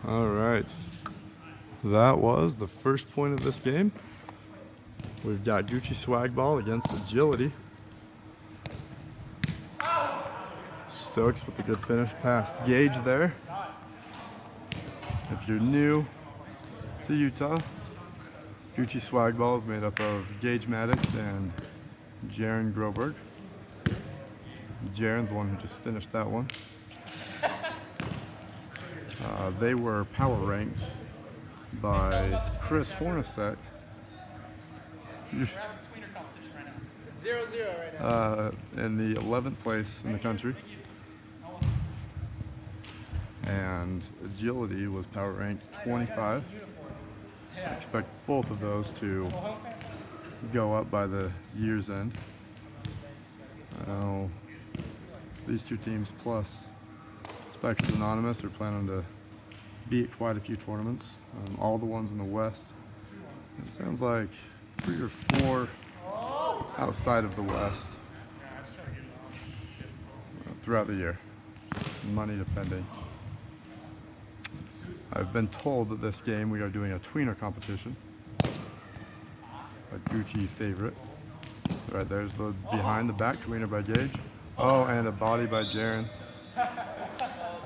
All right. That was the first point of this game. We've got Gucci Swagball against Agility. Stokes with a good finish past Gage there. If you're new to Utah, Gucci Swagball is made up of Gage Maddox and Jaron Groberg. Jaron's the one who just finished that one. They were power ranked by Chris Hornacek. In the 11th place in the country. And Agility was power ranked 25. I expect both of those to go up by the year's end. I know these two teams plus Spectres Anonymous are planning to be at quite a few tournaments. All the ones in the West. It sounds like 3 or 4 outside of the West throughout the year. Money depending. I've been told that this game we are doing a tweener competition. A Gucci favorite. Right there's the behind the back tweener by Gage. Oh, and a body by Jaron.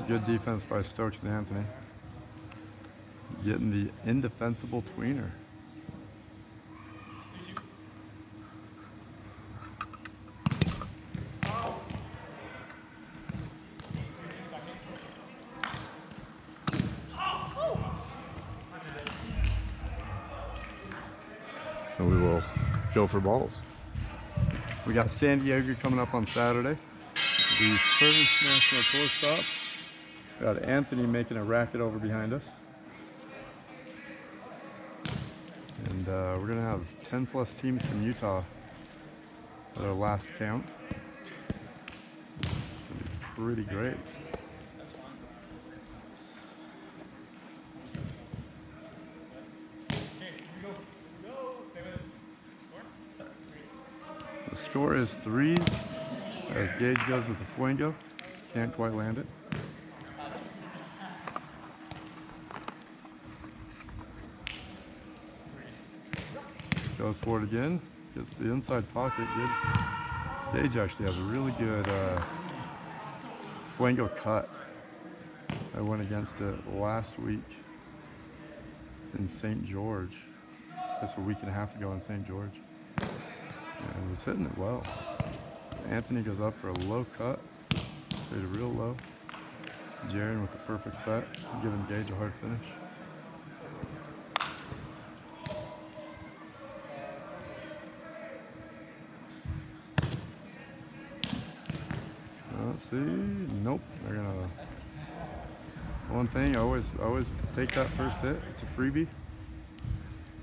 Good defense by Stokes and Anthony. Getting the indefensible tweener. And we will go for balls. We got San Diego coming up on Saturday. The first national tour stop. We got Anthony making a racket over behind us. And we're gonna have 10 plus teams from Utah at our last count. It's gonna be pretty great. The score is 3s as Gage goes with the Fuego. Can't quite land it. Goes for it again. Gets the inside pocket. Good. Gage actually has a really good Fuego cut. I went against it last week in St. George. That's a week and a half ago in St. George. And was hitting it well. Anthony goes up for a low cut. Stayed real low. Jaron with the perfect set, giving Gage a hard finish. Let's see. Nope. They're gonna. One thing, I always take that first hit. It's a freebie.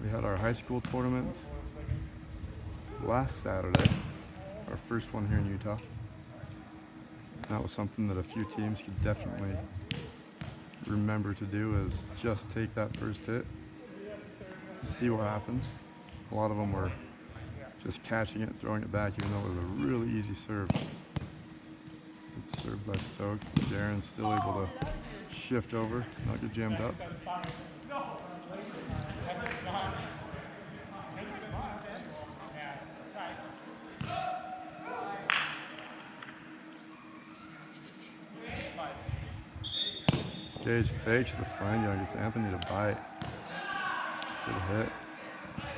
We had our high school tournament last Saturday, our first one here in Utah. That was something that a few teams could definitely remember to do, is just take that first hit, see what happens. A lot of them were just catching it, throwing it back, even though it was a really easy serve. It's served by Stokes, but Jaron's still able to shift over, not get jammed up. Gage fakes the Fuego, gets Anthony to bite. Good hit.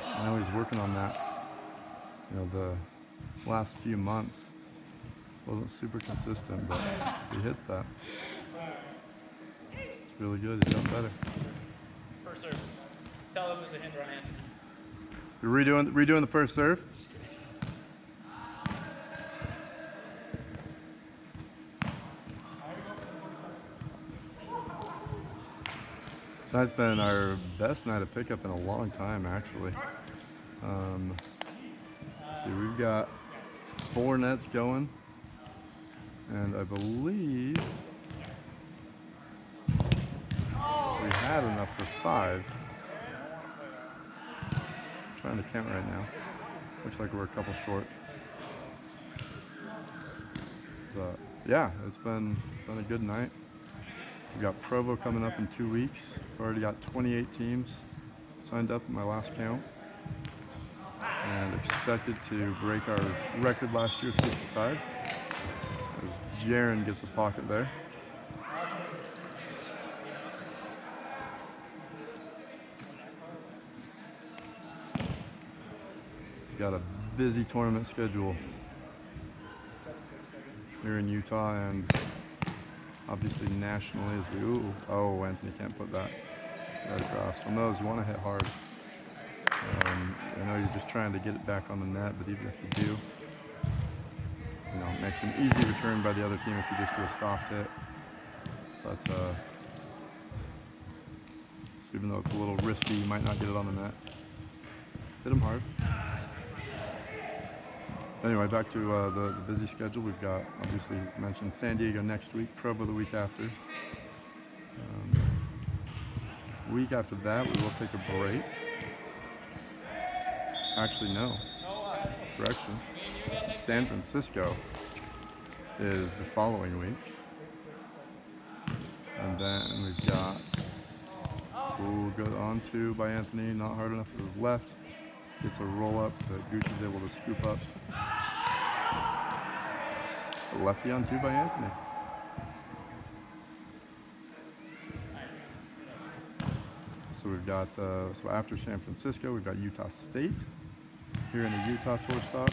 I know he's working on that. You know, the last few months wasn't super consistent, but he hits that. It's really good. He's done better. First serve. Tell him it was a hinder on Anthony. You're redoing the first serve? Tonight's been our best night of pickup in a long time, actually. Let's see, we've got 4 nets going, and I believe we had enough for 5. I'm trying to count right now. Looks like we're a couple short. But yeah, it's been a good night. We've got Provo coming up in 2 weeks. I've already got 28 teams signed up in my last count, and expected to break our record last year of 65 as Jaron gets a pocket there. We've got a busy tournament schedule here in Utah and obviously nationally as we, oh, Anthony can't put that right across. On those, you want to hit hard. I know you're just trying to get it back on the net, but even if you do, you know, it makes an easy return by the other team if you just do a soft hit. But so even though it's a little risky, you might not get it on the net. Hit them hard. Anyway, back to the busy schedule. We've got, obviously, mentioned San Diego next week, Provo the week after. The week after that, we will take a break. Actually, no. Correction. San Francisco is the following week. And then we've got, good on two by Anthony, not hard enough for his left. Gets a roll up that Gucci's able to scoop up. A lefty on two by Anthony. So we've got, so after San Francisco, we've got Utah State here in the Utah tour stop.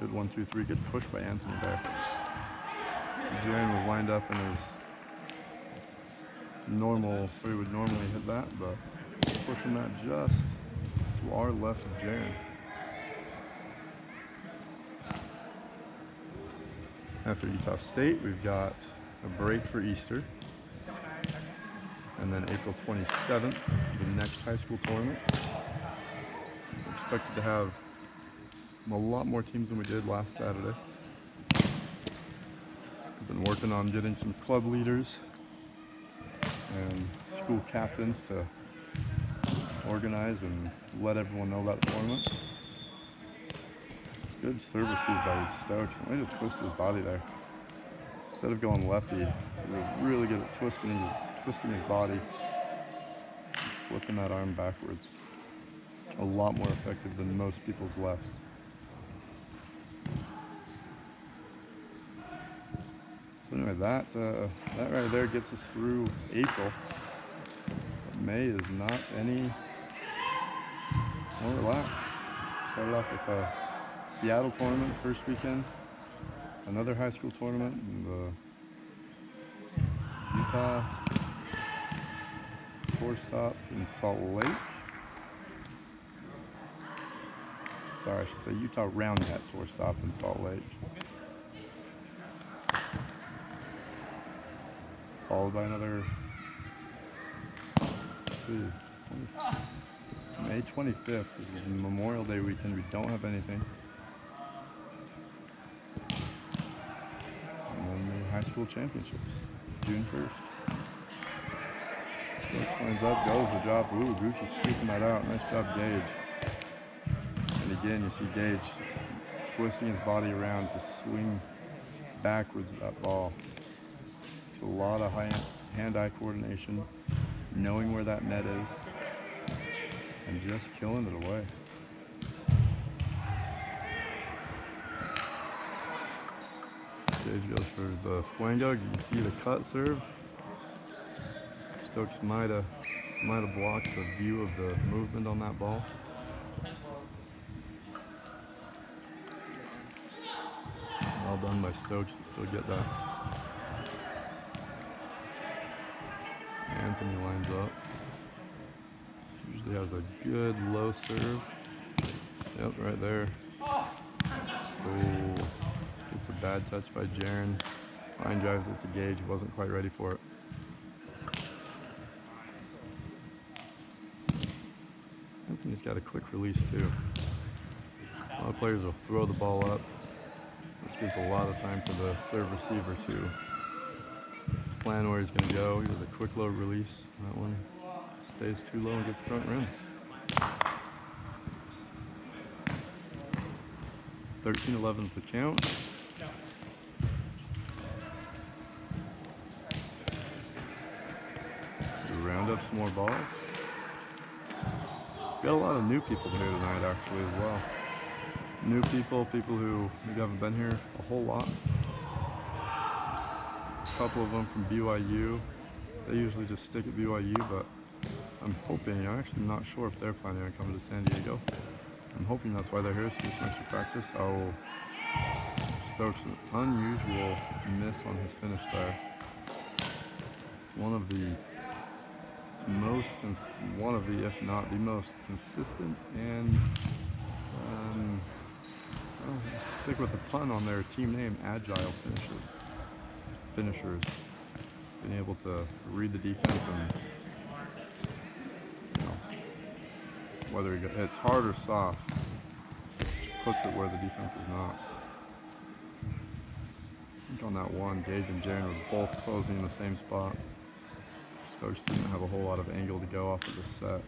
Good 1, 2, 3, good push by Anthony there. Jaron was lined up in his normal, where he would normally hit that, but pushing that just to our left of Jaron. After Utah State, we've got a break for Easter. And then April 27th, the next high school tournament. We're expected to have a lot more teams than we did last Saturday. We've been working on getting some club leaders and school captains to organize and let everyone know about the tournament. Good serve receive by Stokes. Way to twist his body there. Instead of going lefty, he really good at twisting his body, flipping that arm backwards. A lot more effective than most people's lefts. So anyway, that right there gets us through April. But May is not any more relaxed. Started off with a Seattle tournament first weekend, another high school tournament in the Utah tour stop in Salt Lake. Sorry, I should say Utah Roundnet tour stop in Salt Lake. Followed by another, let's see, May 25th is Memorial Day weekend. We don't have anything. And then the high school championships, June 1st. Stokes lines up, goes the drop. Ooh, Gucci scooping that out. Nice job, Gage. And again, you see Gage twisting his body around to swing backwards at that ball. It's a lot of hand-eye coordination, knowing where that net is, and just killing it away. Gage goes for the flango. You can see the cut serve. Stokes might have blocked the view of the movement on that ball. Well done by Stokes to still get that. Anthony lines up. Usually has a good low serve. Yep, right there. Oh, gets a bad touch by Jaron. Line drives it to Gage. Wasn't quite ready for it. Anthony's got a quick release too. A lot of players will throw the ball up, which gives a lot of time for the serve receiver to plan where he's going to go. He has a quick low release. That one stays too low and gets front rim. 13-11 is the count. some more balls. Got a lot of new people here tonight, actually, as well. New people who maybe haven't been here a whole lot. A couple of them from BYU. They usually just stick at BYU, but I'm actually not sure if they're planning on coming to San Diego. I'm hoping that's why they're here, so do some extra practice. Oh, Stokes, an unusual miss on his finish there. One of the, if not the most consistent and, I'll stick with the pun on their team name, agile finishers. Being able to read the defense and, whether it's hard or soft, puts it where the defense is not. I think on that one, Gage and Jaren were both closing in the same spot. Stokes didn't have a whole lot of angle to go off of the set.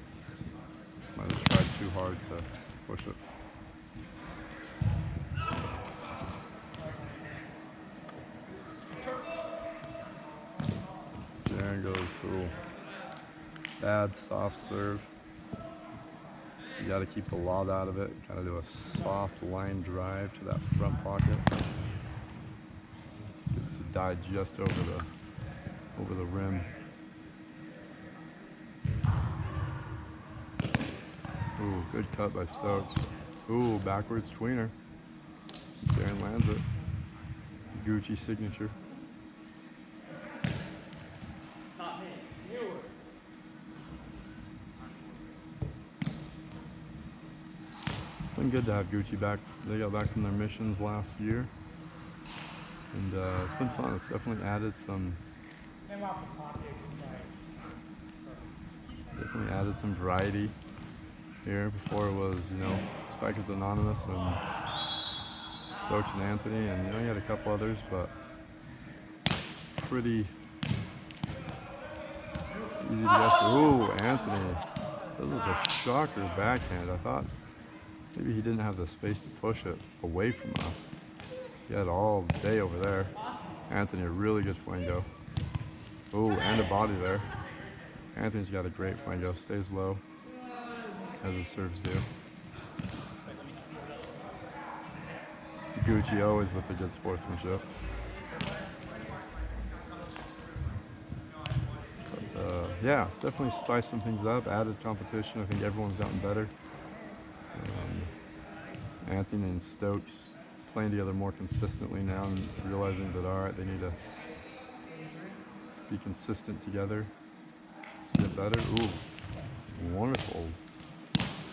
Might have tried too hard to push it. Jaren goes, ooh. Bad soft serve. You got to keep the lob out of it. Got to do a soft line drive to that front pocket. Get it to die just over the rim. Ooh, good cut by Stokes. Ooh, backwards tweener. Jaren lands it. Gucci signature. It's been good to have Gucci back. They got back from their missions last year, and it's been fun. It's definitely added some variety here. Before it was, Spikers Anonymous and Stokes and Anthony, and you had a couple others, but pretty easy to guess. Ooh, Anthony. This was a shocker backhand. I thought maybe he didn't have the space to push it away from us. He had all day over there. Anthony, a really good flango. Ooh, and a body there. Anthony's got a great flango. Stays low, as his serves do. Gucci always with the good sportsmanship. But yeah, it's definitely spiced some things up, added competition. I think everyone's gotten better. Anthony and Stokes playing together more consistently now and realizing that, all right, they need to be consistent together, get better. Ooh, wonderful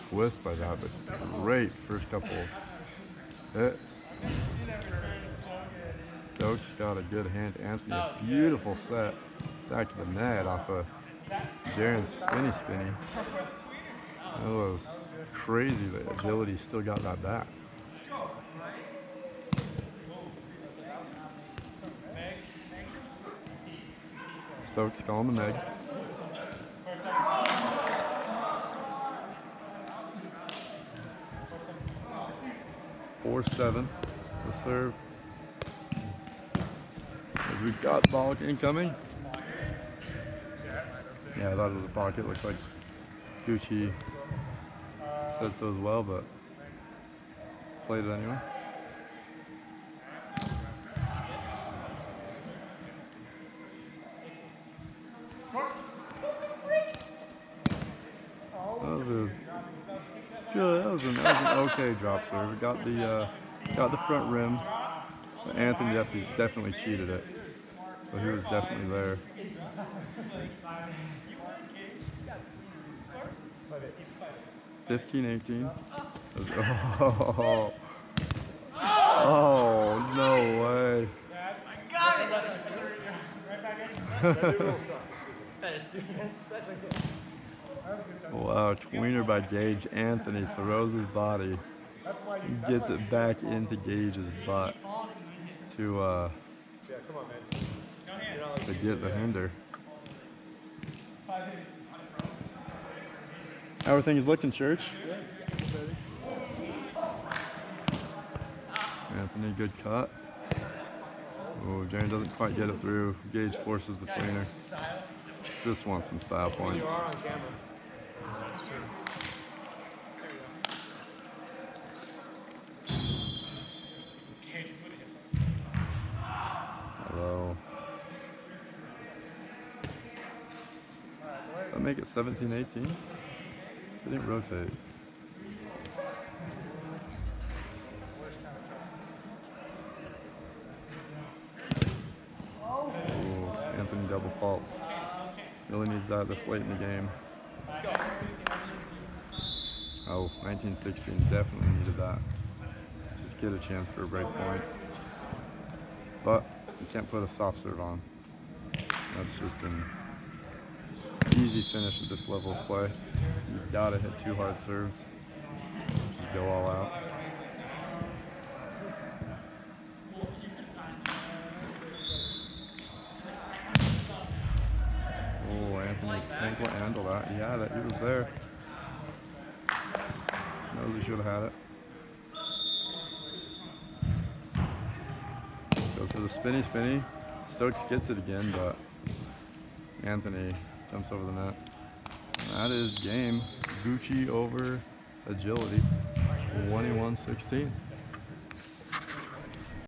twist by that, but great first couple hits. Stokes got a good hand. Anthony, a beautiful set back to the net off of Jaren's spinny. That was crazy, the agility still got that back. Stokes calling the Meg. .47, the serve. As we've got ball incoming. Yeah, I thought it was a pocket. Looks like Gucci said so as well, but played it anyway. That was an okay drop serve. It got the front rim, but Anthony definitely cheated it. So he was definitely there. 15-18. Oh, no way. Wow, tweener by Gage. Anthony throws his body, gets it back into Gage's butt to get the hinder. How are things looking, Church? Anthony, good cut. Oh, Jaren doesn't quite get it through. Gage forces the tweener. Just want some style points. You are on camera. That's true. There you go. Hello. Does that make it 17-18? It didn't rotate. Ooh, Anthony double faults. Really needs that this late in the game. Oh, 19-16 definitely needed that. Just get a chance for a break point. But you can't put a soft serve on. That's just an easy finish at this level of play. You've got to hit 2 hard serves. Just go all out. Oh, Anthony can't quite handle that. Yeah, that he was there. Knows he should have had it. Goes for the spinny spinny. Stokes gets it again, but Anthony jumps over the net. And that is game. Gucci over Agility, 21-16.